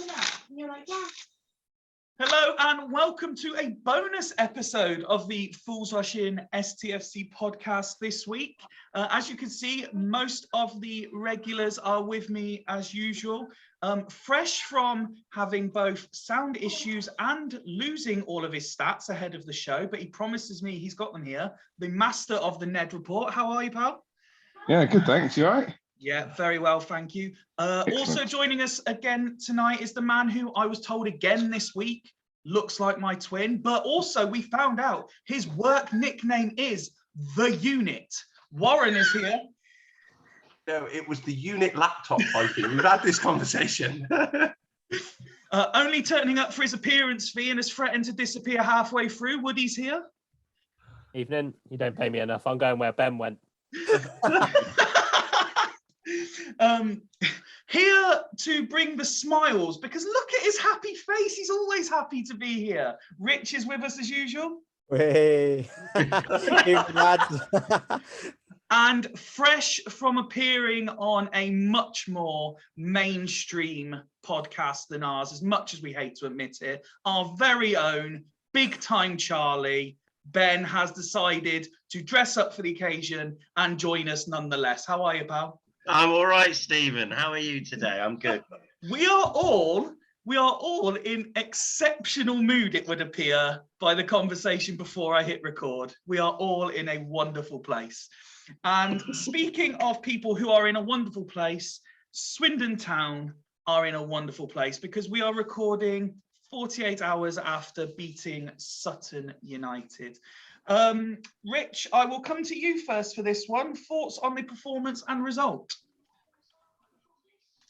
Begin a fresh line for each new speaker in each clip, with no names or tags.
And you're like, yeah.
Hello and welcome to a bonus episode of the Fools Rush In STFC podcast this week. As you can see, most of the regulars are with me as usual. Fresh from having both sound issues and losing all of his stats ahead of the show, but he promises me he's got them here. The master of the Ned Report. How are you, pal?
Yeah, good, thanks. You all right?
Yeah, very well, thank you. Also joining us again tonight is the man who I was told again this week looks like my twin, but also we found out his work nickname is The Unit. Warren is here.
No, it was the unit laptop, I think. We've had this conversation.
Only turning up for his appearance fee and has threatened to disappear halfway through. Woody's here.
Evening. You don't pay me enough. I'm going where Ben went.
Here to bring the smiles, because look at his happy face. He's always happy to be here. Rich is with us as usual.
Hey.
And fresh from appearing on a much more mainstream podcast than ours, as much as we hate to admit it, our very own big time Charlie, Ben, has decided to dress up for the occasion and join us nonetheless. How are you, pal?
I'm all right, Stephen. How are you today? I'm good.
We are all in exceptional mood, it would appear, by the conversation before I hit record. We are all in a wonderful place. And speaking of people who are in a wonderful place, Swindon Town are in a wonderful place because we are recording 48 hours after beating Sutton United. Rich, I will come to you first for this one. Thoughts on the performance and result?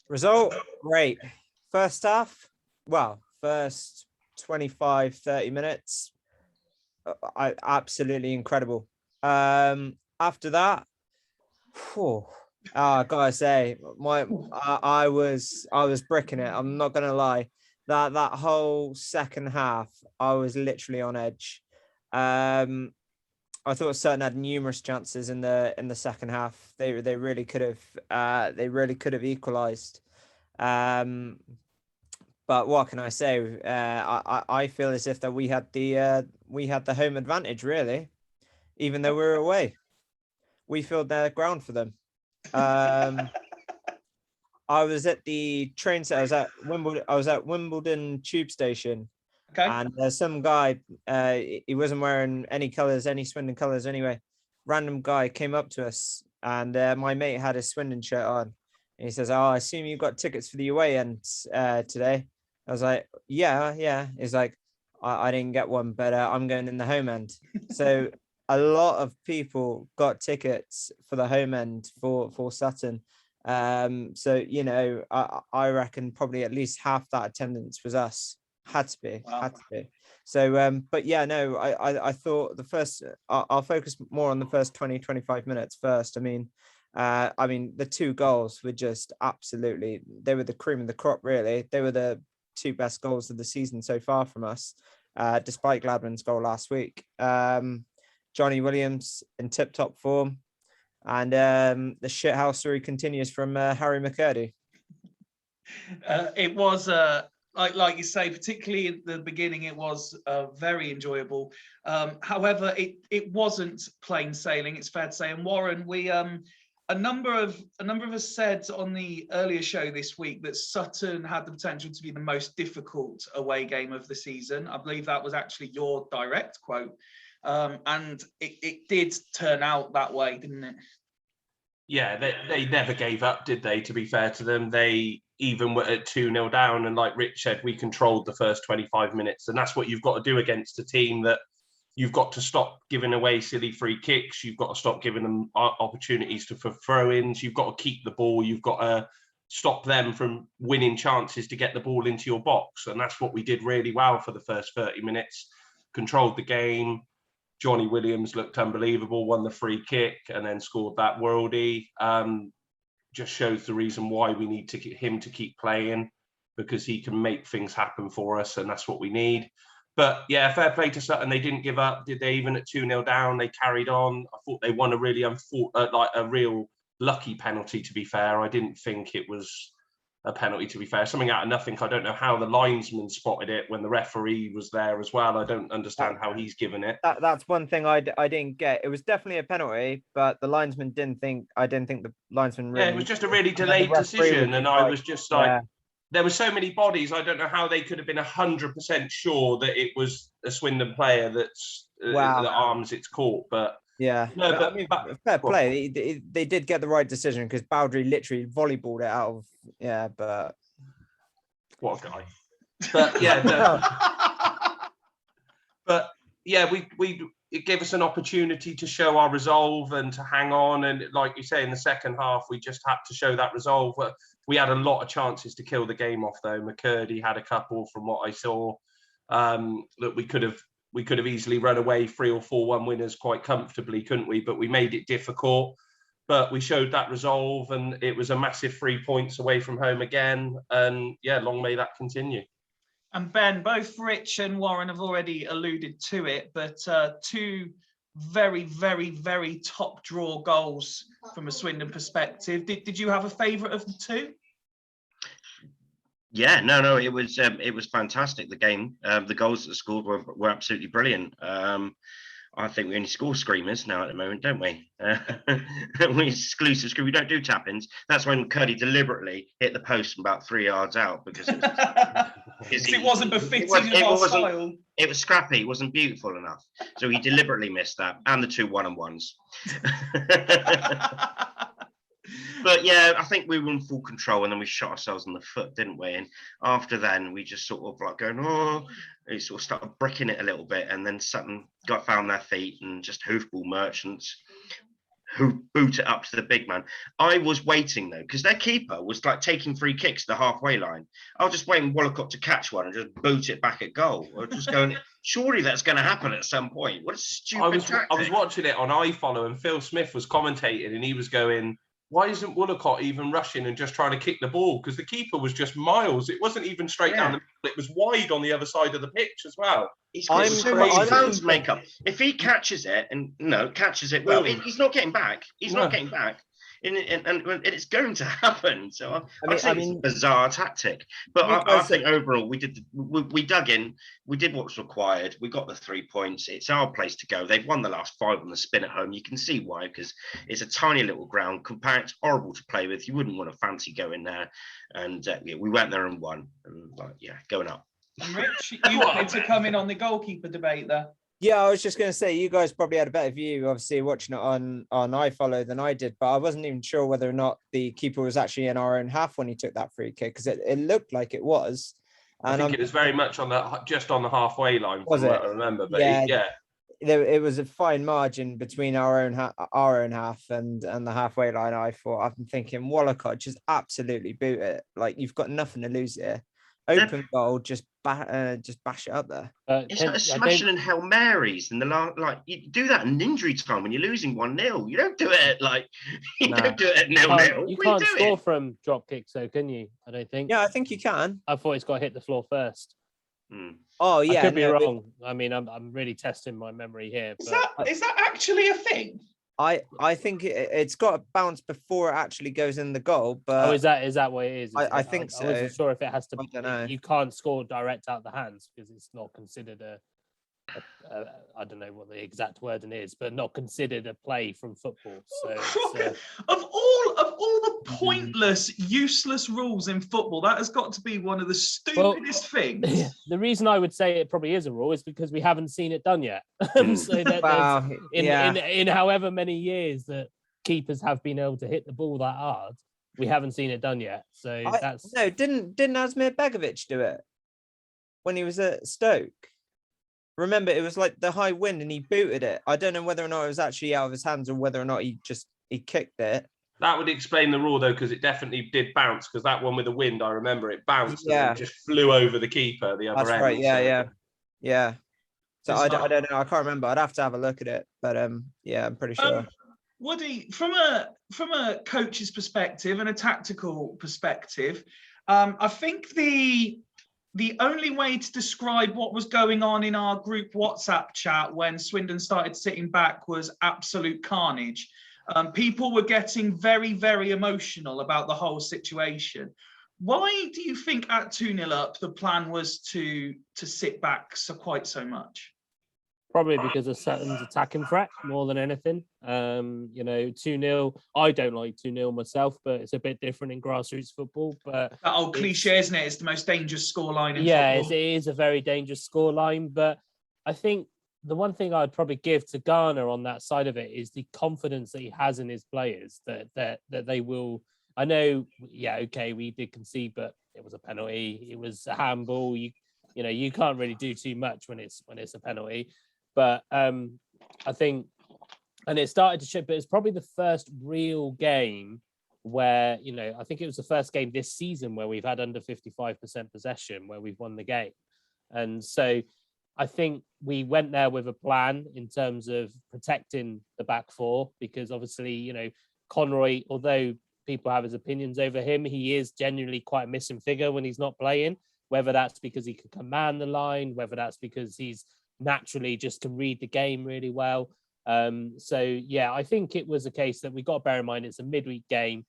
Result, great. First 25, 30 minutes, absolutely incredible. After that, I gotta say, I was bricking it. I'm not gonna lie. That whole second half, I was literally on edge. I thought Sutton had numerous chances in the second half. They really could have equalised. But what can I say? I feel as if that we had the home advantage, really, even though we were away. We filled their ground for them. I was at the train set. I was at Wimbledon tube station.
Okay.
And some guy, he wasn't wearing any colours, any Swindon colours anyway. Random guy came up to us, and my mate had a Swindon shirt on. And he says, "Oh, I assume you got tickets for the away end today." I was like, yeah. He's like, I didn't get one, but I'm going in the home end. So a lot of people got tickets for the home end for Sutton. So, you know, I reckon probably at least half that attendance was us. Had to be. So, but yeah, no, I thought I'll focus more on the first 20, 25 minutes first. I mean, the two goals were just absolutely, they were the cream of the crop, really. They were the two best goals of the season so far from us, despite Gladman's goal last week. Johnny Williams in tip-top form, and the shithousery continues from Harry McCurdy.
It was like you say, particularly at the beginning, it was very enjoyable. However, it wasn't plain sailing, it's fair to say. And Warren, we a number of us said on the earlier show this week that Sutton had the potential to be the most difficult away game of the season. I believe that was actually your direct quote. And it did turn out that way, didn't it?
Yeah, they never gave up, did they? To be fair to them, they even were at 2-0 down. And like Rich said, we controlled the first 25 minutes. And that's what you've got to do against a team that you've got to stop giving away silly free kicks. You've got to stop giving them opportunities for throw-ins. You've got to keep the ball. You've got to stop them from winning chances to get the ball into your box. And that's what we did really well for the first 30 minutes. Controlled the game. Johnny Williams looked unbelievable, won the free kick and then scored that worldie. Just shows the reason why we need to get him to keep playing, because he can make things happen for us, and that's what we need. But yeah, fair play to Sutton. They didn't give up, did they? Even at 2-0 down, they carried on. I thought they won a really real lucky penalty, to be fair. I didn't think it was a penalty, to be fair. Something out of nothing. I don't know how the linesman spotted it when the referee was there as well. I don't understand how he's given it.
That's one thing I didn't get. It was definitely a penalty, but the linesman I didn't think the linesman really...
Yeah, it was just a really delayed decision, and I was just like...
Yeah.
There were so many bodies, I don't know how they could have been 100% sure that it was a Swindon player that's that arms its court, but...
Yeah,
no,
but I mean, fair play. They did get the right decision because Bowdry literally volleyballed it out of... Yeah, but...
What a guy. But yeah, but yeah, it gave us an opportunity to show our resolve and to hang on. And like you say, in the second half, we just had to show that resolve. We had a lot of chances to kill the game off, though. McCurdy had a couple, from what I saw, that we could have easily run away 3 or 4-1 winners quite comfortably, couldn't we? But we made it difficult. But we showed that resolve, and it was a massive 3 points away from home again. And yeah, long may that continue.
And Ben, both Rich and Warren have already alluded to it, but 2 very, very, very top draw goals from a Swindon perspective. Did you have a favourite of the 2?
Yeah, no, it was fantastic. The game, the goals that scored were absolutely brilliant. I think we only score screamers now at the moment, don't we? We exclusive scream. We don't do tap-ins. That's when Cuddy deliberately hit the post from about 3 yards out because
it wasn't befitting of our style.
It was scrappy. It wasn't beautiful enough. So he deliberately missed that, and the 2 1-on-1s. But yeah, I think we were in full control, and then we shot ourselves in the foot, didn't we? And after then, we just sort of like going, oh, we sort of started bricking it a little bit, and then Sutton found their feet and just hoofball merchants who boot it up to the big man. I was waiting though, because their keeper was like taking free kicks to the halfway line. I was just waiting Wollacott to catch one and just boot it back at goal. I was just going, surely that's going to happen at some point. What a stupid tactic.
I was watching it on iFollow, and Phil Smith was commentating, and he was going, why isn't Wollacott even rushing and just trying to kick the ball? Because the keeper was just miles. It wasn't even straight down the middle. It was wide on the other side of the pitch as well.
He's got so much bounce makeup. If he catches it catches it well, he's not getting back. He's not getting back. And it's going to happen. So I mean, it's a bizarre tactic. But I think overall we dug in. We did what was required. We got the 3 points. It's our place to go. They've won the last 5 on the spin at home. You can see why, because it's a tiny little ground. It's horrible to play with. You wouldn't want to fancy going there. And we went there and won. And going up.
And Rich, you wanted to come in on the goalkeeper debate there.
Yeah, I was just going to say, you guys probably had a better view, obviously, watching it on iFollow than I did, but I wasn't even sure whether or not the keeper was actually in our own half when he took that free kick, because it looked like it was.
And I think it was very much just on the halfway line, from what I remember. But
it was a fine margin between our own half and the halfway line. I'm thinking, Wollacott, just absolutely boot it. Like, you've got nothing to lose here. Open goal, just bash it up there.
It's like smashing in Hail Marys in the last. Like, you do that in injury time when you're losing 1-0. You don't do it at don't do it at 0-0.
You can't score from drop kicks, though, can you? I don't think.
Yeah, I think you can.
I thought it's got to hit the floor first.
Oh yeah,
I could be wrong. I mean, I'm really testing my memory here. But...
Is that actually a thing?
I think it's got to bounce before it actually goes in the goal. But
is that what it is?
I think so.
I wasn't sure if it has to.
I don't know.
You can't score direct out the hands because it's not considered I don't know what the exact wording is, but not considered a play from football. So
of all the pointless, useless rules in football, that has got to be one of the stupidest things.
The reason I would say it probably is a rule is because we haven't seen it done yet. So in however many years that keepers have been able to hit the ball that hard, we haven't seen it done yet. So
didn't Asmir Begovic do it when he was at Stoke? Remember, it was like the high wind and he booted it. I don't know whether or not it was actually out of his hands or whether or not he kicked it.
That would explain the rule, though, because it definitely did bounce, because that one with the wind, I remember it bounced and just flew over the keeper, the other end.
Right, yeah. So I don't know. I can't remember. I'd have to have a look at it. But I'm pretty sure.
Woody, from a coach's perspective and a tactical perspective, I think the only way to describe what was going on in our group WhatsApp chat when Swindon started sitting back was absolute carnage. People were getting very, very emotional about the whole situation. Why do you think at 2-0 up, the plan was to sit back quite so much?
Probably because of Sutton's attacking threat more than anything. 2-0. I don't like 2-0 myself, but it's a bit different in grassroots football. But
that old cliche, isn't it? It's the most dangerous scoreline in
football.
It
is a very dangerous scoreline. But I think the one thing I'd probably give to Garner on that side of it is the confidence that he has in his players that they will. I know, we did concede, but it was a penalty. It was a handball. You can't really do too much when it's a penalty. But I think, and it started to show, but it's probably the first real game where, I think it was the first game this season where we've had under 55% possession, where we've won the game. And so I think we went there with a plan in terms of protecting the back four, because obviously, Conroy, although people have his opinions over him, he is genuinely quite a missing figure when he's not playing, whether that's because he can command the line, whether that's because he's naturally just can read the game really well. I think it was a case that we got to bear in mind it's a midweek game.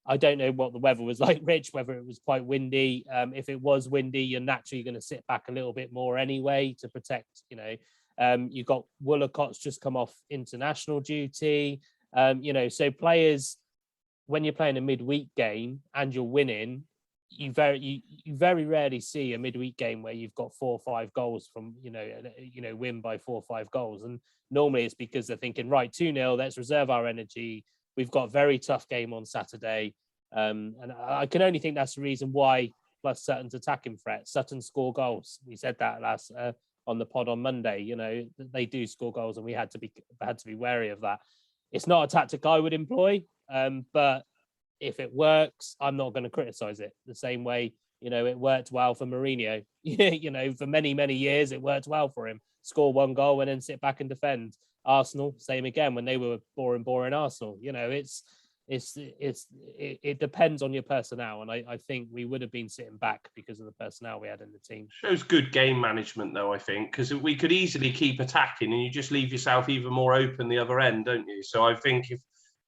I don't know what the weather was like, Rich, whether it was quite windy. If it was windy, you're naturally going to sit back a little bit more anyway to protect, you've got Woolcott's just come off international duty. So players, when you're playing a midweek game and you're winning, you very rarely see a midweek game where you've got 4 or 5 goals from win by 4 or 5 goals, and normally it's because they're thinking, right, 2-0, let's reserve our energy, we've got a very tough game on Saturday, and I can only think that's the reason why, plus Sutton's attacking threat. Sutton score goals, we said that last on the pod on Monday. They do score goals, and we had to be wary of that. It's not a tactic I would employ, but if it works, I'm not going to criticize it. The same way, it worked well for Mourinho. For many, many years, it worked well for him. Score 1 goal and then sit back and defend. Arsenal, same again when they were boring Arsenal. It depends on your personnel, and I think we would have been sitting back because of the personnel we had in the team.
Shows good game management, though, I think, because we could easily keep attacking, and you just leave yourself even more open the other end, don't you? So I think if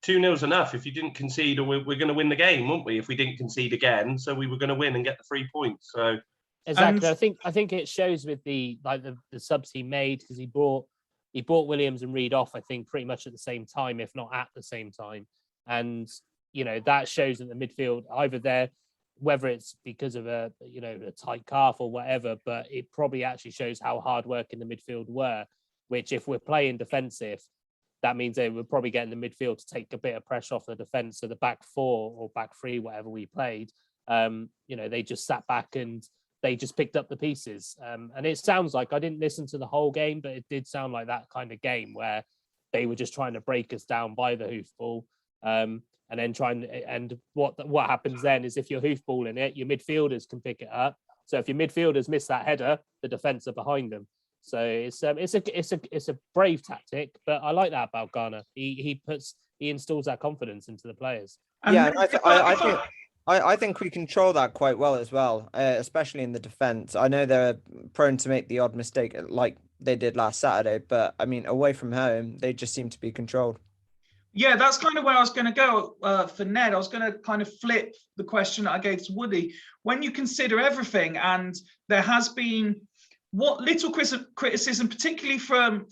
2-0's enough. If you didn't concede, we're going to win the game, wouldn't we? If we didn't concede again, so we were going to win and get the 3 points. So
exactly, I think it shows with the subs he made, because he brought Williams and Reed off, I think, pretty much at the same time, if not at the same time, and that shows that the midfield either there, whether it's because of a tight calf or whatever, but it probably actually shows how hard working the midfield were. Which, if we're playing defensive, that means they were probably getting the midfield to take a bit of pressure off the defence. So the back 4 or back 3, whatever we played, they just sat back and they just picked up the pieces. And it sounds like, I didn't listen to the whole game, but it did sound like that kind of game where they were just trying to break us down by the hoofball. And what happens then is if you're hoofballing it, your midfielders can pick it up. So if your midfielders miss that header, the defence are behind them. So it's a brave tactic, but I like that about Garner. He installs that confidence into the players.
Yeah, I think we control that quite well as well, especially in the defence. I know they're prone to make the odd mistake like they did last Saturday, but I mean, away from home, they just seem to be controlled.
Yeah, that's kind of where I was going to go for Ned. I was going to kind of flip the question that I gave to Woody. When you consider everything, and there has been what little criticism, particularly from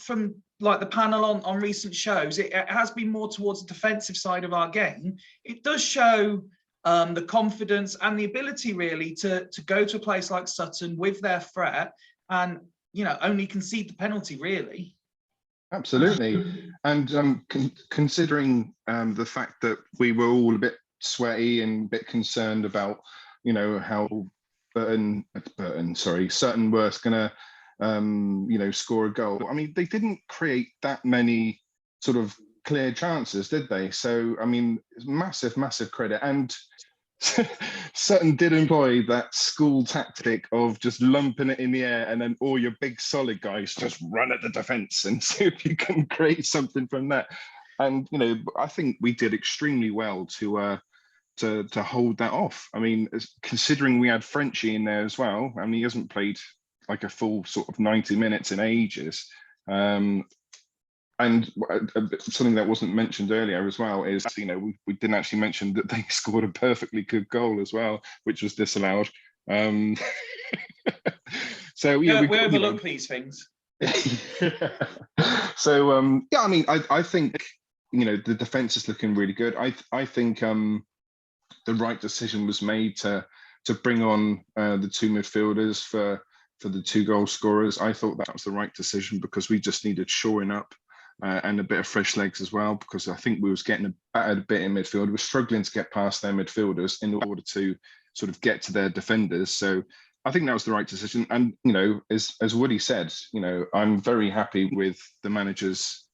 like the panel on recent shows, it has been more towards the defensive side of our game. It does show the confidence and the ability really to go to a place like Sutton with their threat and only concede the penalty really.
Absolutely. And considering the fact that we were all a bit sweaty and a bit concerned about how Sutton were going to score a goal. I mean, they didn't create that many sort of clear chances, did they? So I mean, massive credit. And Sutton did employ that school tactic of just lumping it in the air, and then all your big solid guys just run at the defence and see if you can create something from that. And I think we did extremely well to hold that off. I mean, considering we had Frenchie in there as well, I mean, he hasn't played like a full sort of 90 minutes in ages. And something that wasn't mentioned earlier as well is, we didn't actually mention that they scored a perfectly good goal as well, which was disallowed. So yeah,
we overlook these things.
So I mean, I think the defense is looking really good. I think the right decision was made to bring on the two midfielders for the 2 goal scorers. I thought that was the right decision because we just needed shoring up and a bit of fresh legs as well, because I think we was getting battered a bit in midfield. We were struggling to get past their midfielders in order to sort of get to their defenders. So I think that was the right decision. And as Woody said, I'm very happy with the manager's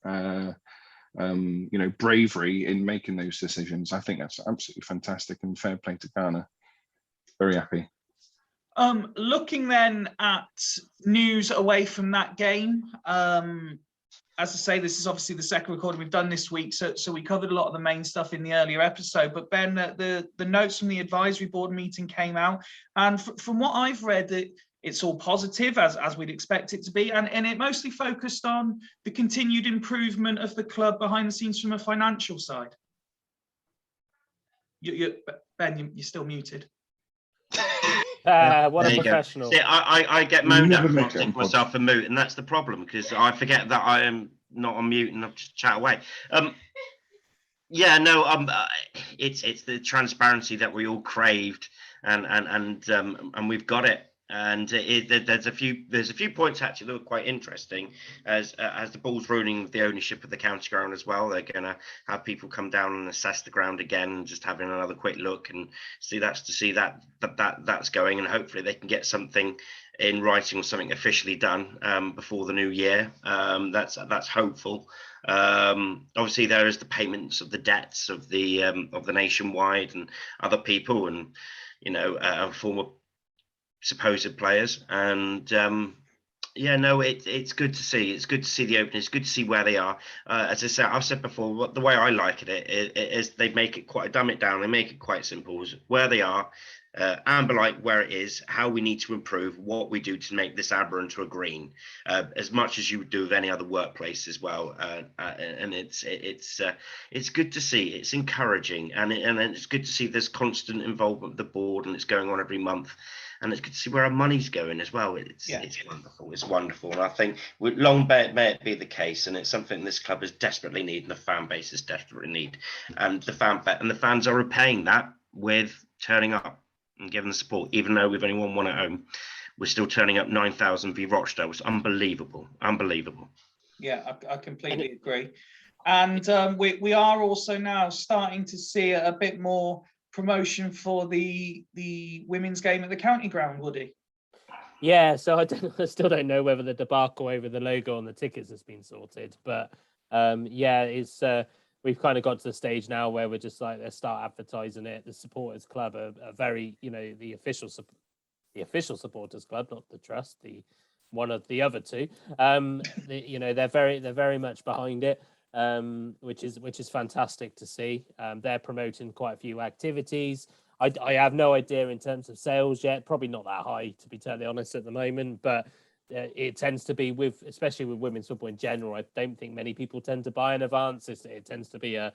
bravery in making those decisions. I think that's absolutely fantastic, and fair play to Ghana. Very happy.
Looking then at news away from that game, as I say, this is obviously the second recording we've done this week, so we covered a lot of the main stuff in the earlier episode. But Ben, the notes from the advisory board meeting came out, and from what I've read, it's all positive, as we'd expect it to be, and it mostly focused on the continued improvement of the club behind the scenes from a financial side. Ben, you're still muted.
What a professional.
See, I get moaned at for not taking myself a mute, and that's the problem, because I forget that I am not on mute and I just chat away. It's the transparency that we all craved, and we've got it. And there's a few points actually that were quite interesting, as the ball's ruining the ownership of the county ground as well. They're going to have people come down and assess the ground again, just having another quick look and see that's going, and hopefully they can get something in writing or something officially done before the new year. That's hopeful. Obviously there is the payments of the debts of the Nationwide and other people, and former supposed players, and it's good to see. It's good to see the opening. It's good to see where they are. As I said, I've said before, the way I like it is they make it quite, dumb it down. They make it quite simple. Where they are, amber light where it is, how we need to improve, what we do to make this amber into a green, as much as you would do with any other workplace as well. And it's good to see. It's encouraging, and it's good to see there's constant involvement of the board, and it's going on every month. And it's good to see where our money's going as well. It's wonderful. It's wonderful. And I think long may it be the case, and it's something this club is desperately need, and the fan base is desperately need. And the fans are repaying that with turning up and giving the support. Even though we've only won one at home, we're still turning up 9,000 v Rochdale. It's unbelievable.
Yeah, I completely agree. And we are also now starting to see a bit more promotion for the women's game at the county ground, Woody.
Yeah, so I still don't know whether the debacle over the logo on the tickets has been sorted, but it's we've kind of got to the stage now where we're just like, let's start advertising it. The supporters club are very, the official supporters club, not the trust, the one of the other two. They're very much behind it. Which is fantastic to see. They're promoting quite a few activities. I have no idea in terms of sales yet, probably not that high, to be totally honest, at the moment, but it tends to be, especially with women's football in general, I don't think many people tend to buy in advance. It tends to be I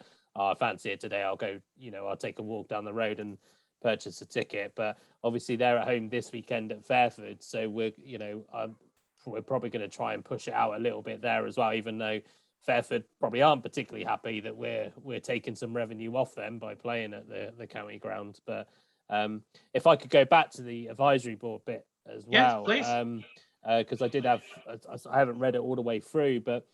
fancy it today, I'll go, I'll take a walk down the road and purchase a ticket. But obviously they're at home this weekend at Fairford, so we're probably going to try and push it out a little bit there as well, even though Fairford probably aren't particularly happy that we're taking some revenue off them by playing at the county ground. But if I could go back to the advisory board bit as well, because I haven't read it all the way through, but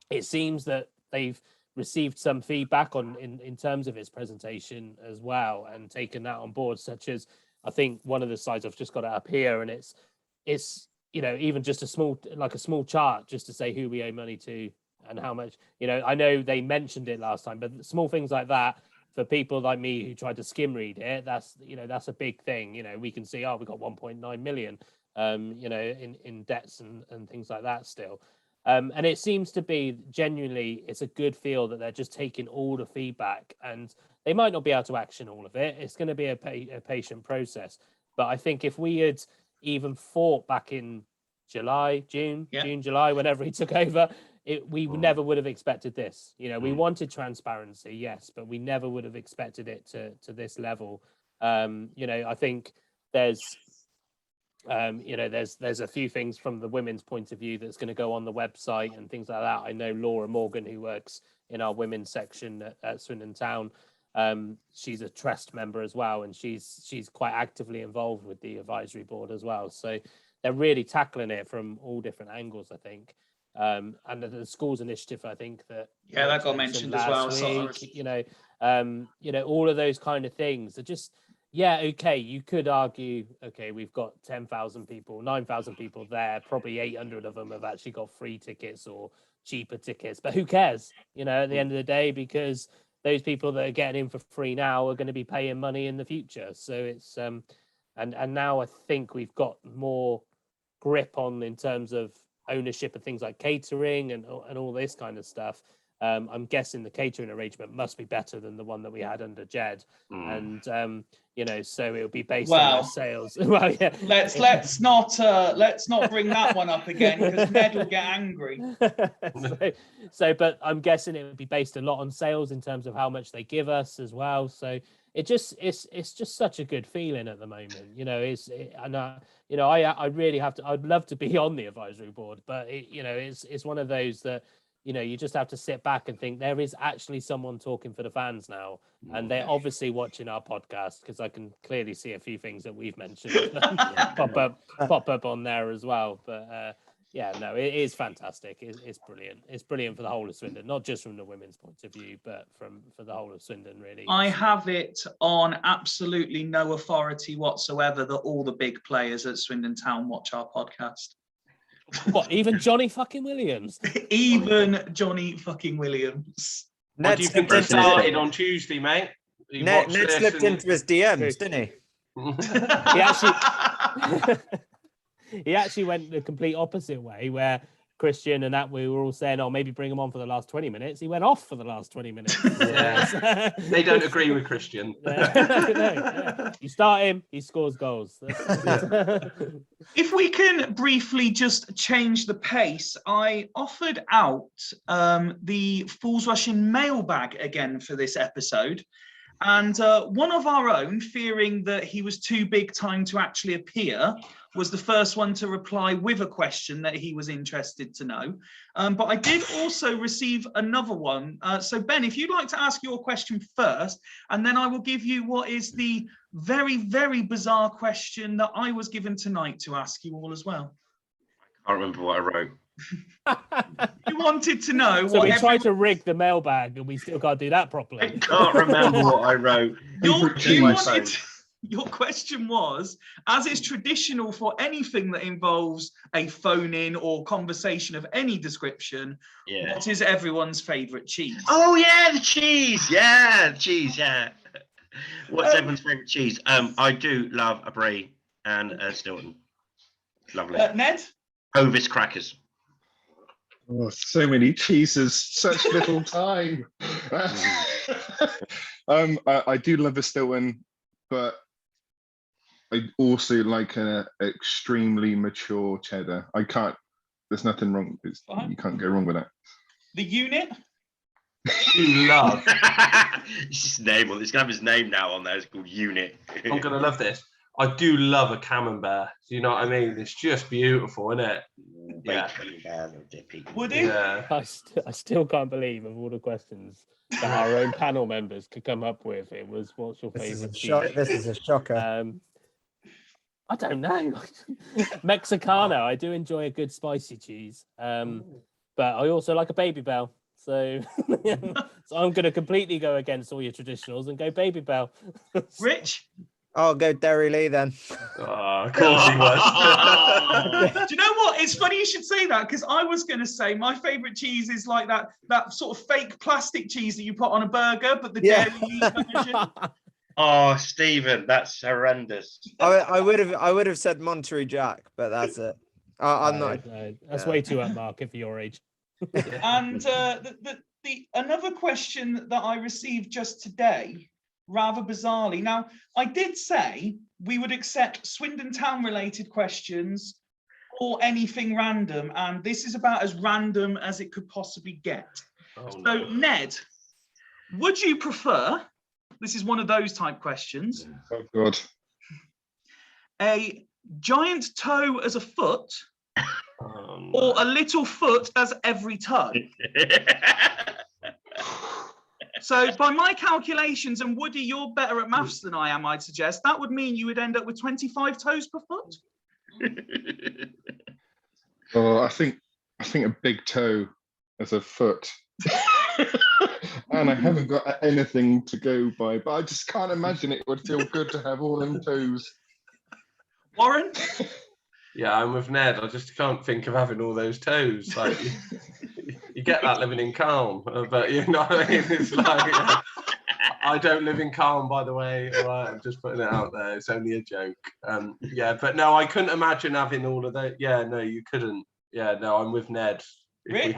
it seems that they've received some feedback in terms of its presentation as well, and taken that on board, such as, I think one of the slides, I've just got it up here, and it's even just a small chart just to say who we owe money to and how much. I know they mentioned it last time, but small things like that for people like me who tried to skim read it, that's a big thing. We can see, we got 1.9 million in debts and things like that still. And it seems to be genuinely, it's a good feel that they're just taking all the feedback, and they might not be able to action all of it. It's going to be a patient process. But I think if we had even thought back in July, whenever he took over, we never would have expected this. You know, we wanted transparency, yes, but we never would have expected it to this level. You know, I think there's you know, there's a few things from the women's point of view that's going to go on the website and things like that. I know Laura Morgan, who works in our women's section at Swindon Town, she's a trust member as well, and she's quite actively involved with the advisory board as well. So they're really tackling it from all different angles, I think. And the schools initiative, I think that
that got mentioned as well.
Week, you know, all of those kind of things are just. Yeah, okay, you could argue, okay, we've got 10,000 people, 9,000 people there, probably 800 of them have actually got free tickets or cheaper tickets, but who cares, you know, at the end of the day, because those people that are getting in for free now are going to be paying money in the future. So it's, and now I think we've got more grip on in terms of ownership of things like catering and all this kind of stuff. I'm guessing the catering arrangement must be better than the one that we had under Jed, and you know, so it'll be based on their sales. Well, yeah.
Let's not bring that one up again, because Ned will get angry.
But I'm guessing it would be based a lot on sales in terms of how much they give us as well. So it's just such a good feeling at the moment. You know, you know, I really have to. I'd love to be on the advisory board, but you know, it's one of those that. You know, you just have to sit back and think there is actually someone talking for the fans now, and they're obviously watching our podcast, because I can clearly see a few things that we've mentioned pop up on there as well. But yeah, no, it is fantastic. It's brilliant. It's brilliant for the whole of Swindon, not just from the women's point of view, but for the whole of Swindon, really.
I have it on absolutely no authority whatsoever that all the big players at Swindon Town watch our podcast.
What, even Johnny fucking Williams?
Even Johnny fucking Williams.
What do you think he started on Tuesday, mate?
Ned slipped into his DMs, didn't
he? He actually went the complete opposite way, where Christian and that we were all saying, oh, maybe bring him on for the last 20 minutes. He went off for the last 20 minutes.
Yeah. They don't agree with Christian.
No.
You start him, he scores goals.
If we can briefly just change the pace, I offered out the Fools Rushing mailbag again for this episode. And one of our own, fearing that he was too big time to actually appear, was the first one to reply with a question that he was interested to know. But I did also receive another one. So Ben, if you'd like to ask your question first, and then I will give you what is the very, very bizarre question that I was given tonight to ask you all as well.
I can't remember what I wrote.
You wanted to know.
So we tried to rig the mailbag and we still can't do that properly.
I can't remember what I wrote.
Your question was, as is traditional for anything that involves a phone-in or conversation of any description, what is everyone's favourite cheese?
Oh yeah, the cheese. Yeah, the cheese. Yeah. What's everyone's favourite cheese? I do love a brie and a Stilton. Lovely.
Ned?
Hovis crackers.
Oh, so many cheeses, such little time. I do love a Stilton, but I also like an extremely mature cheddar. There's nothing wrong. You can't go wrong with that.
The unit?
You love.
It's his name. It's gonna have his name now on there. It's called Unit.
I'm gonna love this. I do love a camembert. Do you know what I mean? It's just beautiful, isn't it? Yeah.
Would it?
Yeah.
I still can't believe of all the questions that our own panel members could come up with. It was, what's your favourite cheese?
This is a shocker.
I don't know. Mexicano. I do enjoy a good spicy cheese, but I also like a Baby Bell. So, so I'm going to completely go against all your traditionals and go Baby Bell.
Rich?
I'll go Derry Lee then.
Oh, of course he was.
Do you know what? It's funny you should say that, because I was going to say my favourite cheese is like that sort of fake plastic cheese that you put on a burger, but the Derry Lee version.
Oh, Stephen, that's horrendous.
I would have said Monterey Jack, but that's it. I'm not.
No, that's way too upmarket for your age.
And the another question that I received just today, rather bizarrely. Now, I did say we would accept Swindon Town related questions or anything random, and this is about as random as it could possibly get. So, Ned, would you prefer, this is one of those type questions,
Oh, God.
a giant toe as a foot, or a little foot as every toe? So by my calculations, and Woody, you're better at maths than I am, I'd suggest, that would mean you would end up with 25 toes per foot.
Oh, I think a big toe as a foot. And I haven't got anything to go by, but I just can't imagine it would feel good to have all them toes.
Warren?
Yeah, I'm with Ned. I just can't think of having all those toes. Like, you get that living in Calm, but you know what I mean? It's like, I don't live in Calm, by the way. All right, I'm just putting it out there. It's only a joke. Yeah, but no, I couldn't imagine having all of that. Yeah, no, you couldn't. Yeah, no, I'm with Ned. If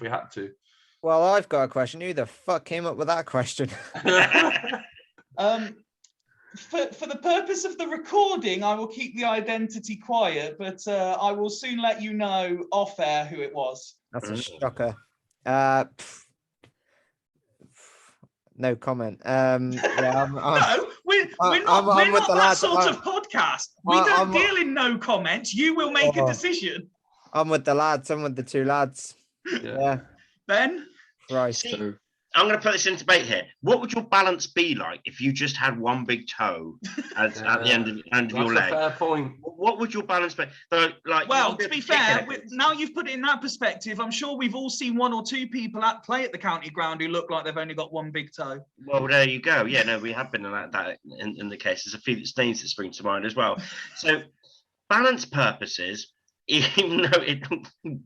we had to.
Well, I've got a question. Who the fuck came up with that question?
For the purpose of the recording, I will keep the identity quiet, but I will soon let you know off air who it was.
That's a shocker. No comment. Yeah,
no, we're not that sort of podcast. We don't deal in no comment. You will make a decision.
I'm with the lads. I'm with the two lads. Yeah.
Ben?
Right.
See, I'm going to put this in debate here. What would your balance be like if you just had one big toe at the end of your leg?
That's a fair point.
What would your balance be? So, like,
well, to be fair, now you've put it in that perspective, I'm sure we've all seen one or two people play at the county ground who look like they've only got one big toe.
Well, there you go. Yeah, no, we have been like that in the case. There's a few stains that spring to mind as well. So, balance purposes, even though it's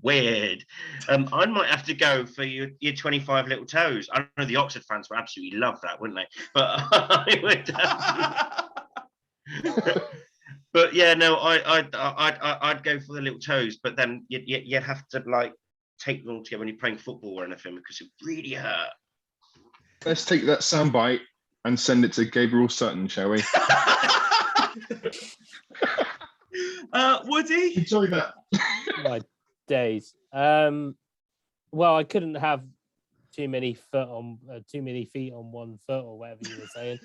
weird, I might have to go for your 25 little toes. I know the Oxford fans would absolutely love that, wouldn't they? But I would. But yeah, no, I'd go for the little toes. But then you'd have to like take them all together when you're playing football or anything because it really hurt.
Let's take that soundbite and send it to Gabriel Sutton, shall we?
Woody?
Enjoy that.
My days. Well, I couldn't have too many feet on one foot or whatever you were saying,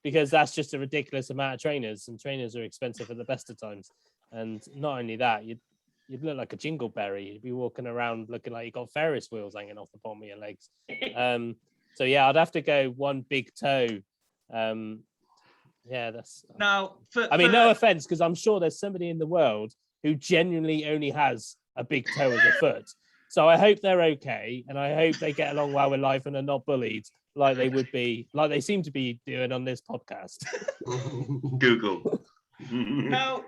because that's just a ridiculous amount of trainers, and trainers are expensive at the best of times. And not only that, you'd look like a jingleberry. You'd be walking around looking like you got Ferris wheels hanging off the bottom of your legs. So yeah, I'd have to go one big toe. Yeah, that's
now.
No offense, because I'm sure there's somebody in the world who genuinely only has a big toe as a foot. So I hope they're okay, and I hope they get along well with life and are not bullied like they would be, like they seem to be doing on this podcast.
Google.
Now,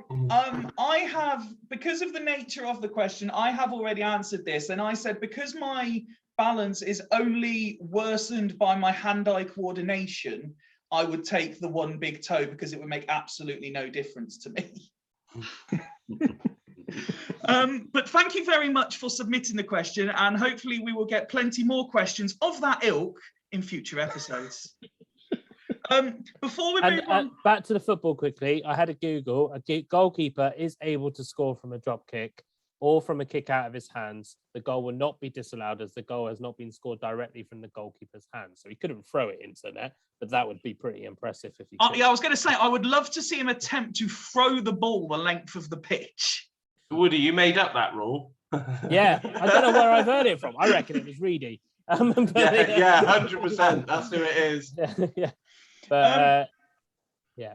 I have, because of the nature of the question, I have already answered this, and I said because my balance is only worsened by my hand-eye coordination, I would take the one big toe because it would make absolutely no difference to me. But thank you very much for submitting the question, and hopefully we will get plenty more questions of that ilk in future episodes. Before we move on,
back to the football quickly, I had a Google. A goalkeeper is able to score from a drop kick or from a kick out of his hands. The goal will not be disallowed as the goal has not been scored directly from the goalkeeper's hands. So he couldn't throw it into the net, but that would be pretty impressive if he could.
Yeah, I was going to say, I would love to see him attempt to throw the ball the length of the pitch.
Woody, you made up that rule.
Yeah, I don't know where I've heard it from. I reckon it was Reedy.
Yeah, 100%. That's who it is.
Yeah. But yeah.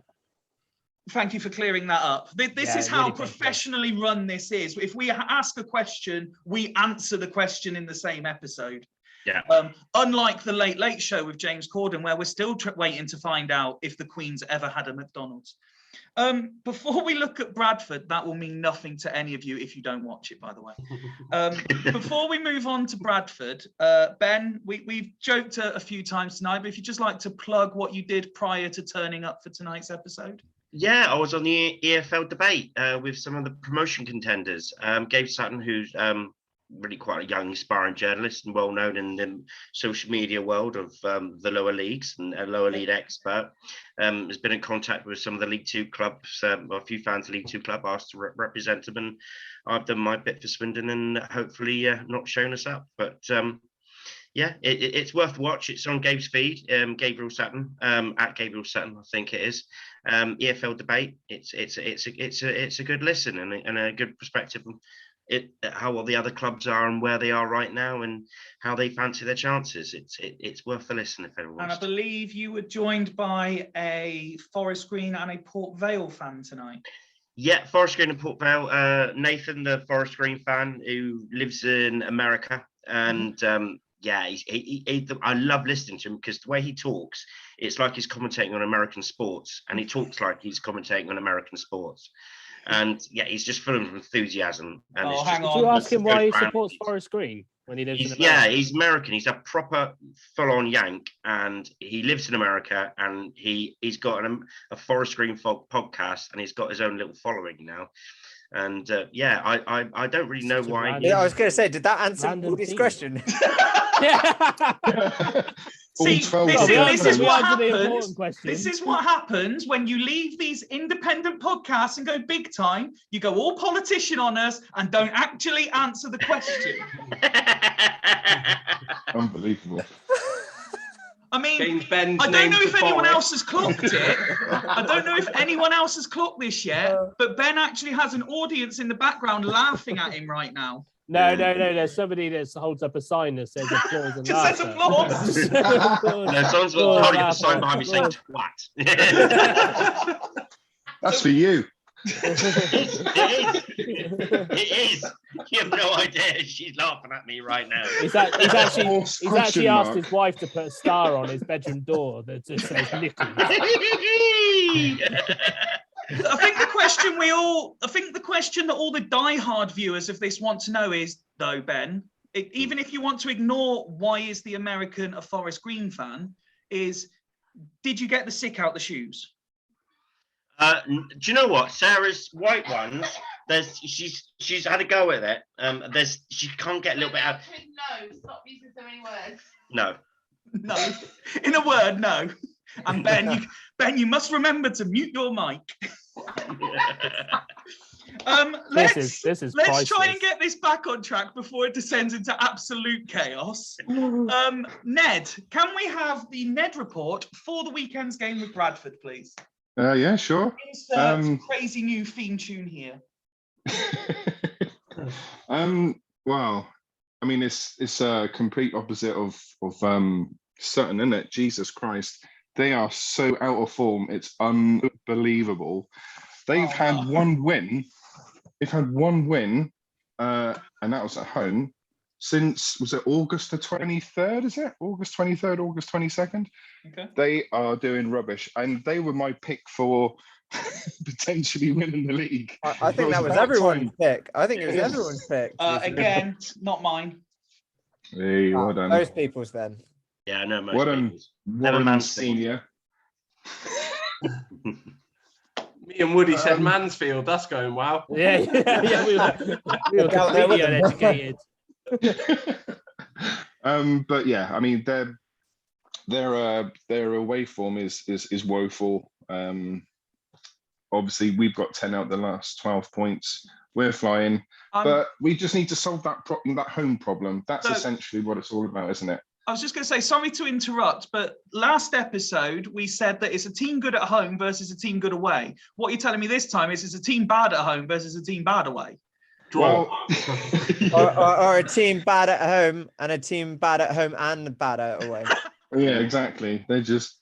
Thank you for clearing that up. This is how really professionally run this is. If we ask a question, we answer the question in the same episode.
Yeah.
Unlike the Late Late Show with James Corden, where we're still waiting to find out if the Queen's ever had a McDonald's. Before we look at Bradford, that will mean nothing to any of you if you don't watch it, by the way. Before we move on to Bradford, Ben, we've joked a few times tonight, but if you'd just like to plug what you did prior to turning up for tonight's episode.
Yeah, I was on the EFL debate with some of the promotion contenders. Gabe Sutton, who's really quite a young aspiring journalist and well known in the social media world of the lower leagues and a lower league expert. Has been in contact with some of the League Two clubs, a few fans of League Two club asked to represent them, and I've done my bit for Swindon and hopefully not shown us up. But yeah, it's worth watch. It's on Gabe's feed, Gabriel Sutton, at Gabriel Sutton, I think it is. EFL debate. It's a good listen and a good perspective on how well the other clubs are and where they are right now and how they fancy their chances. It's worth a listen if everyone.
And I believe you were joined by a Forest Green and a Port Vale fan tonight.
Yeah, Forest Green and Port Vale. Nathan, the Forest Green fan who lives in America, and yeah, I love listening to him because the way he talks, it's like he's commentating on American sports, and he talks like he's commentating on American sports. And yeah, he's just full of enthusiasm. And
hang on.
Did you ask him why he supports Forest Green when he lives in America?
Yeah, he's American. He's a proper full-on Yank, and he lives in America, and he's got a Forest Green podcast, and he's got his own little following now. And yeah, I don't really know why.
Yeah, I was going to say, did that answer Woody's question?
See, this is what happens. This is what happens when you leave these independent podcasts and go big time. You go all politician on us and don't actually answer the question.
Unbelievable.
I mean, I don't know if anyone else has clocked it. I don't know if anyone else has clocked this yet, but Ben actually has an audience in the background laughing at him right now.
No. There's somebody that holds up a sign that says applause and
just says applause.
No, someone's holding up a sign behind me saying twat.
That's for you.
It is. You have no idea. She's laughing at me right now.
He's actually asked his wife to put a star on his bedroom door that just says Nichols.
I think the question that all the diehard viewers of this want to know is, though, Ben, even if you want to ignore why is the American a Forest Green fan, is did you get the sick out the shoes?
Do you know what? Sarah's white ones. She's had a go at it. She can't get a little bit out.
No, stop using so many words.
No.
In a word, no. And Ben, you must remember to mute your mic. Let's try and get this back on track before it descends into absolute chaos. Ned, can we have the Ned report for the weekend's game with Bradford, please?
Yeah, sure.
Insert crazy new theme tune here.
Well, I mean, it's a complete opposite of Sutton, isn't it? Jesus Christ. They are so out of form. It's unbelievable. They've had one win. They've had one win, and that was at home, since, was it August the 23rd, is it? August 23rd, August 22nd?
Okay.
They are doing rubbish, and they were my pick for potentially winning the league.
I think that was everyone's pick. I think it was everyone's pick.
Again, not mine.
Hey, well done.
Those people's then.
Yeah, I know most
Well done, senior.
Me and Woody said Mansfield. That's going well.
Yeah. We were completely uneducated.
But yeah, I mean, their away form is woeful. Obviously, we've got 10 out the last 12 points. We're flying, but we just need to solve that home problem. That's essentially what it's all about, isn't it?
I was just going to say, sorry to interrupt, but last episode we said that it's a team good at home versus a team good away. What you're telling me this time is it's a team bad at home versus a team bad away.
Well,
or a team bad at home and a team bad at home and bad at away.
Yeah, exactly. They're just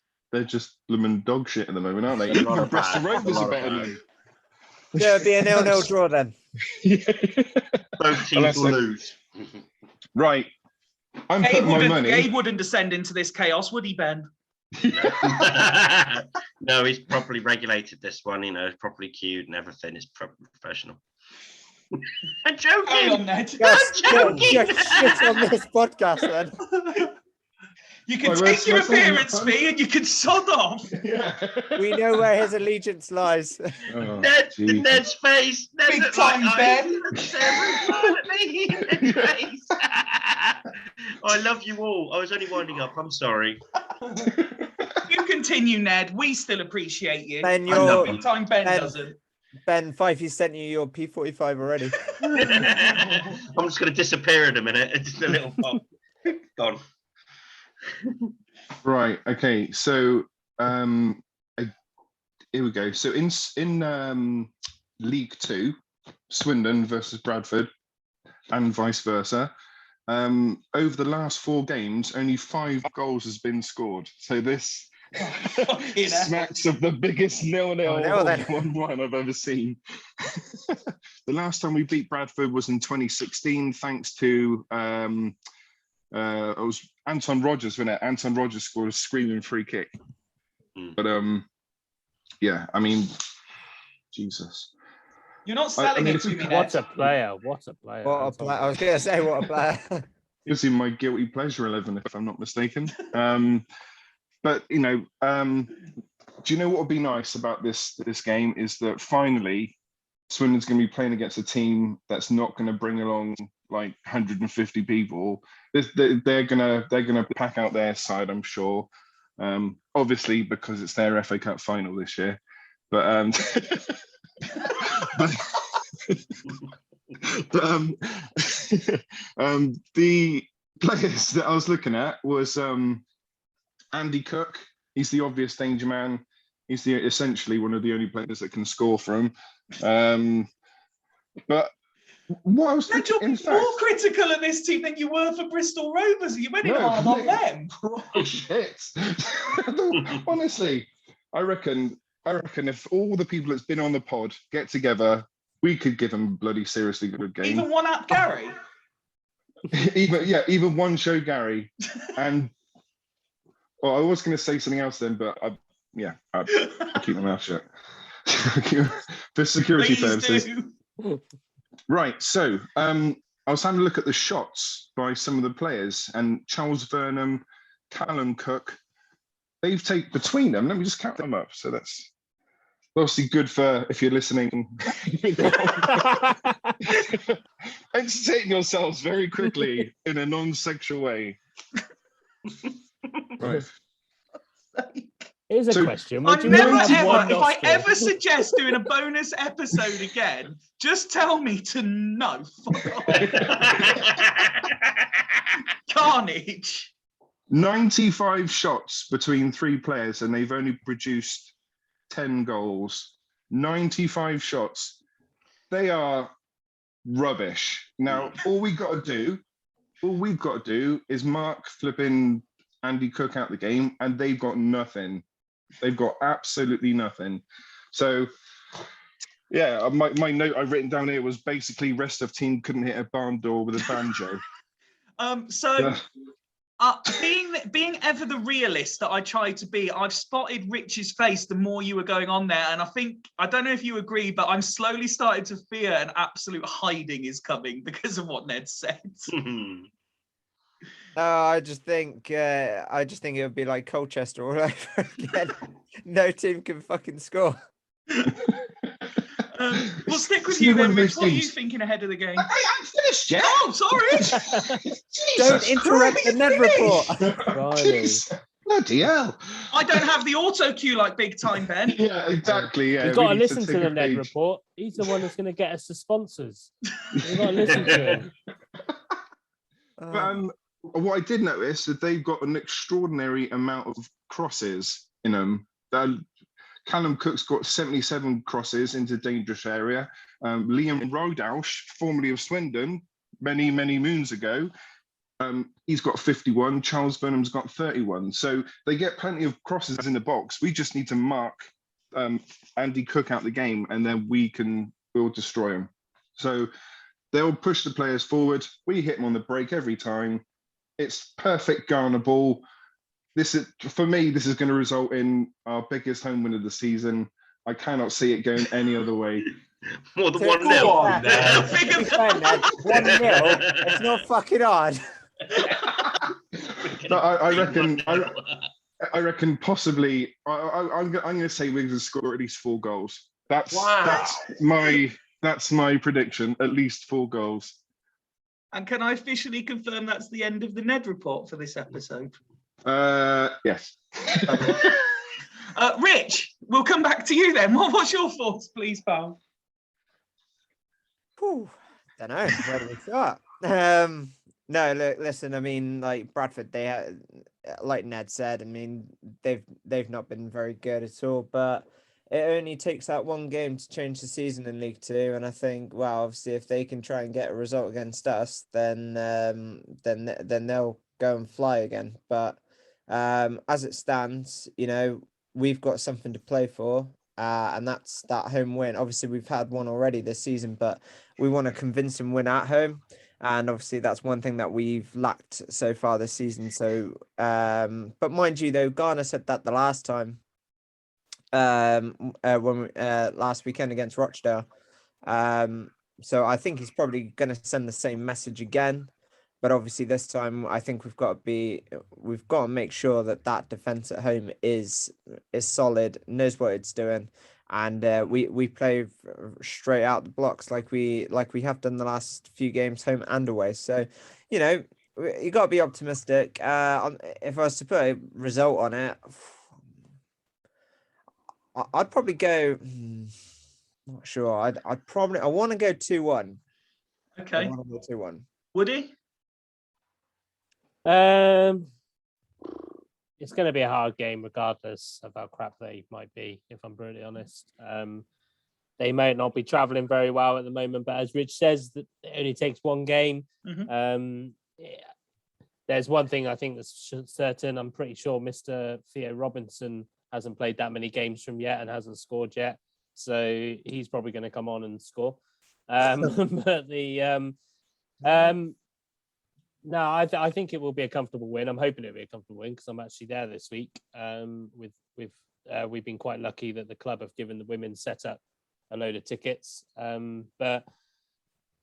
blooming dog shit at the moment, aren't they? Even Bristol Rovers are better than.
Yeah, it'd be a 0-0 draw then.
Both teams will lose.
Right. I'm putting my money.
Gabe wouldn't descend into this chaos, would he, Ben?
No, he's properly regulated this one, properly queued and everything. It's professional. I'm joking.
Hang on, Ned.
Just shit on this podcast then.
You can
Right,
take
where's
your
my phone?
appearance fee and you can sod off.
Yeah.
We know where his allegiance lies.
Oh, Jesus.
Ned's face. Ned
Big
looked like
time,
I-
Ben.
he looked so rude at me. Ned's face. Oh, I love you all. I was only winding up. I'm sorry.
You continue, Ned. We still appreciate you.
Ben,
I love
you're-
big time Ben
Ben.
doesn't.
Ben, Fifey sent you your P45 already.
I'm just going to disappear in a minute. Just a little pop. Gone.
Right. Okay. So here we go. So in League Two, Swindon versus Bradford, and vice versa. Over the last 4 games, only 5 goals has been scored. So this smacks of the biggest 0-0
Oh, then.
1-1 I've ever seen. The last time we beat Bradford was in 2016, thanks to it was Anton Rodgers, wasn't it? Anton Rodgers scored a screaming free kick. But yeah, I mean, Jesus.
You're not selling it to me, Ned.
What a player. What a player.
What a player. I was going to say, what a player.
It's in my guilty pleasure 11, if I'm not mistaken. But you know, do you know what would be nice about this game is that finally Swindon's going to be playing against a team that's not going to bring along like 150 people. They're gonna pack out their side, I'm sure. Obviously because it's their FA Cup final this year, but the players that I was looking at was Andy Cook. He's the obvious danger man. He's essentially one of the only players that can score for him. But what I was
Ned,
thinking,
you're more critical of this team than you were for Bristol Rovers. You went in hard on them.
Oh, shit. Honestly, I reckon if all the people that's been on the pod get together, we could give them a bloody seriously good game.
Even one up Gary.
even one show Gary. And well, I was going to say something else then, but I'll keep my mouth shut. For security purposes.
Do.
Right, so I was having a look at the shots by some of the players, and Charles Vernham, Callum Cook, they've taken between them. Let me just count them up. So that's obviously good for if you're listening. Entertain yourselves very quickly in a non-sexual way. Right.
Here's a
So,
question.
I
Would you
never
rather have
ever,
one
if I
nostril?
ever suggest doing a bonus episode again, just tell me to no. Fuck off. Carnage.
95 shots between 3 players, and they've only produced 10 goals. 95 shots. They are rubbish. Now, all we've got to do is mark flipping Andy Cook out the game, and they've got nothing. They've got absolutely nothing. So, yeah, my note I've written down here was basically rest of team couldn't hit a barn door with a banjo.
Being ever the realist that I try to be, I've spotted Rich's face the more you were going on there, and I don't know if you agree, but I'm slowly starting to fear an absolute hiding is coming because of what Ned said.
No, I just think it would be like Colchester all over again. No team can fucking score.
We'll stick with
See,
you
one
then,
of
Rich.
those
What are you
things-
thinking ahead of the game?
I haven't finished yet.
Oh, sorry.
Don't interrupt the Ned report.
Jeez, bloody hell.
I don't have the auto cue like big time, Ben.
Yeah, exactly. Yeah,
You've got to
we need
listen to
take
the
a
Ned
page.
report. He's the one that's going to get us the sponsors. You've got to listen to him.
But what I did notice is they've got an extraordinary amount of crosses in them. Callum Cook's got 77 crosses into dangerous area. Liam Rodaush, formerly of Swindon, many moons ago, he's got 51. Charles Burnham's got 31. So they get plenty of crosses in the box. We just need to mark Andy Cook out the game, and then we'll destroy him. So they'll push the players forward. We hit them on the break every time. It's perfect Ghana ball. For me, this is going to result in our biggest home win of the season. I cannot see it going any other way.
More than
To
1-0.
be fair,
No.
to be fair, Ned, 1-0, it's not fucking hard.
I reckon. I reckon possibly. I'm going to say we're going to score at least 4 goals. That's my prediction. At least 4 goals.
And can I officially confirm that's the end of the Ned report for this episode?
Yes.
Rich, we'll come back to you then. What's your thoughts, please, pal?
Don't know. Where do we start? No, look, listen. I mean, like Bradford, like Ned said. I mean, they've not been very good at all. But it only takes that one game to change the season in League Two. And I think, well, obviously, if they can try and get a result against us, then they'll go and fly again. But as it stands, we've got something to play for. And that's that home win. Obviously, we've had one already this season, but we want a convincing win at home. And obviously, that's one thing that we've lacked so far this season. So, but mind you, though, Garner said that the last time, last weekend against Rochdale. So I think he's probably going to send the same message again. But obviously, this time I think we've got to make sure that defense at home is solid, knows what it's doing, and we play straight out the blocks like we have done the last few games, home and away. So, you got to be optimistic. If I was to put a result on it, I'd probably go. Not sure. I want to go 2-1.
Okay.
I want to go 2-1.
Woody?
It's going to be a hard game, regardless of how crap they might be. If I'm brutally honest, they might not be traveling very well at the moment. But as Rich says, that it only takes one game.
Mm-hmm.
There's one thing I think that's certain. I'm pretty sure Mr. Theo Robinson hasn't played that many games from yet and hasn't scored yet, so he's probably going to come on and score. But no, I think it will be a comfortable win. I'm hoping it'll be a comfortable win because I'm actually there this week. We've been quite lucky that the club have given the women's setup a load of tickets. But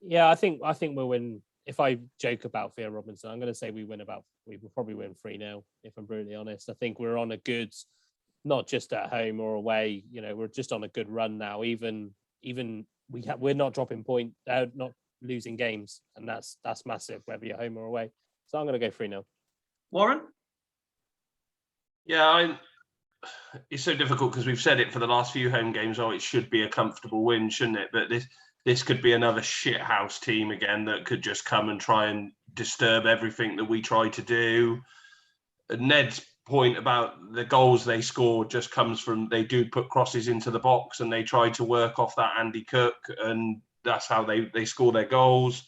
yeah, I think we'll win. If I joke about Theo Robinson, I'm going to say we will probably win 3-0. If I'm brutally honest, I think we're on a good, not just at home or away. We're just on a good run now. Even we're not dropping point, not losing games, and that's massive, whether you're home or away. So I'm going to go 3-0.
Warren?
Yeah, it's so difficult because we've said it for the last few home games. Oh, it should be a comfortable win, shouldn't it? But this could be another shithouse team again that could just come and try and disturb everything that we try to do. Ned's point about the goals they scored just comes from they do put crosses into the box and they try to work off that Andy Cook, and that's how they score their goals.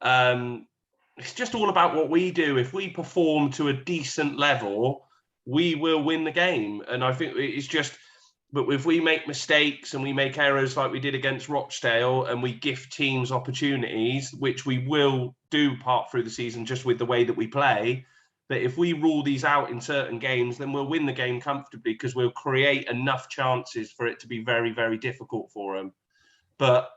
It's just all about what we do. If we perform to a decent level, we will win the game. And I think it's just, but if we make mistakes and we make errors like we did against Rochdale and we gift teams opportunities, which we will do part through the season just with the way that we play, but if we rule these out in certain games, then we'll win the game comfortably because we'll create enough chances for it to be very, very difficult for them. But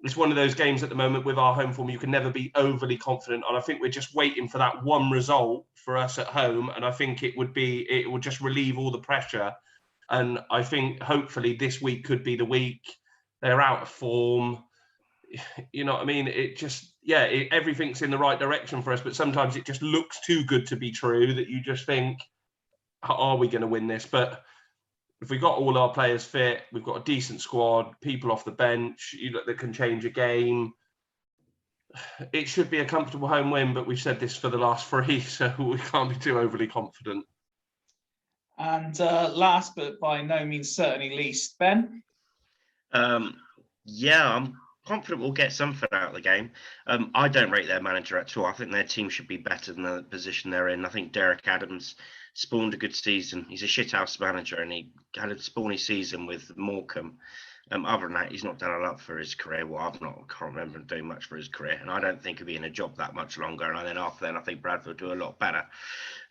it's one of those games at the moment with our home form you can never be overly confident on. I think we're just waiting for that one result for us at home, and I think it would just relieve all the pressure. And I think hopefully this week could be the week. They're out of form. You know what I mean? Everything's in the right direction for us, but sometimes it just looks too good to be true that you just think, are we going to win this? But if we got all our players fit, we've got a decent squad, people off the bench that can change a game. It should be a comfortable home win, but we've said this for the last 3, so we can't be too overly confident.
And last but by no means certainly least, Ben?
Yeah, I'm confident we'll get something out of the game. I don't rate their manager at all. I think their team should be better than the position they're in. I think Derek Adams spawned a good season. He's a shithouse manager and he had a spawny season with Morecambe. Other than that, he's not done a lot for his career. Well, I can't remember him doing much for his career, and I don't think he'll be in a job that much longer. And then after then, I think Bradford will do a lot better.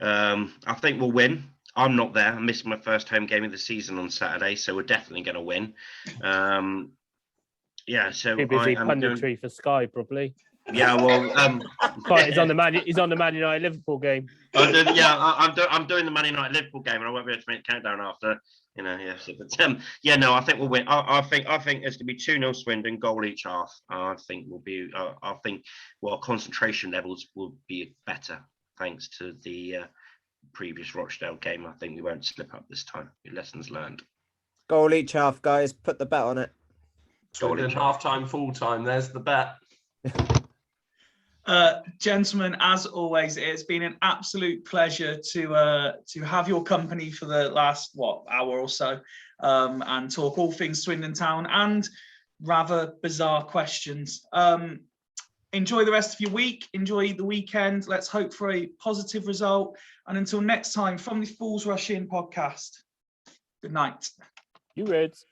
I think we'll win. I'm not there. I missed my first home game of the season on Saturday, so we're definitely going to win. Yeah, so
too busy punditry for Sky, probably.
Yeah, well,
He's on the Man United Liverpool game.
I'm doing the Man United Liverpool game, and I won't be able to make a countdown after. But no, I think we'll win. I think it's gonna be 2-0 Swindon, goal each half. I think concentration levels will be better thanks to the previous Rochdale game. I think we won't slip up this time. Lessons learned.
Goal each half, guys. Put the bet on it.
Swindon half time, full time. There's the bet.
Gentlemen, as always, it's been an absolute pleasure to have your company for the last hour or so, and talk all things Swindon Town and rather bizarre questions. Enjoy the rest of your week. Enjoy the weekend. Let's hope for a positive result. And until next time, from the Fools Rush In podcast. Good night.
You Reds.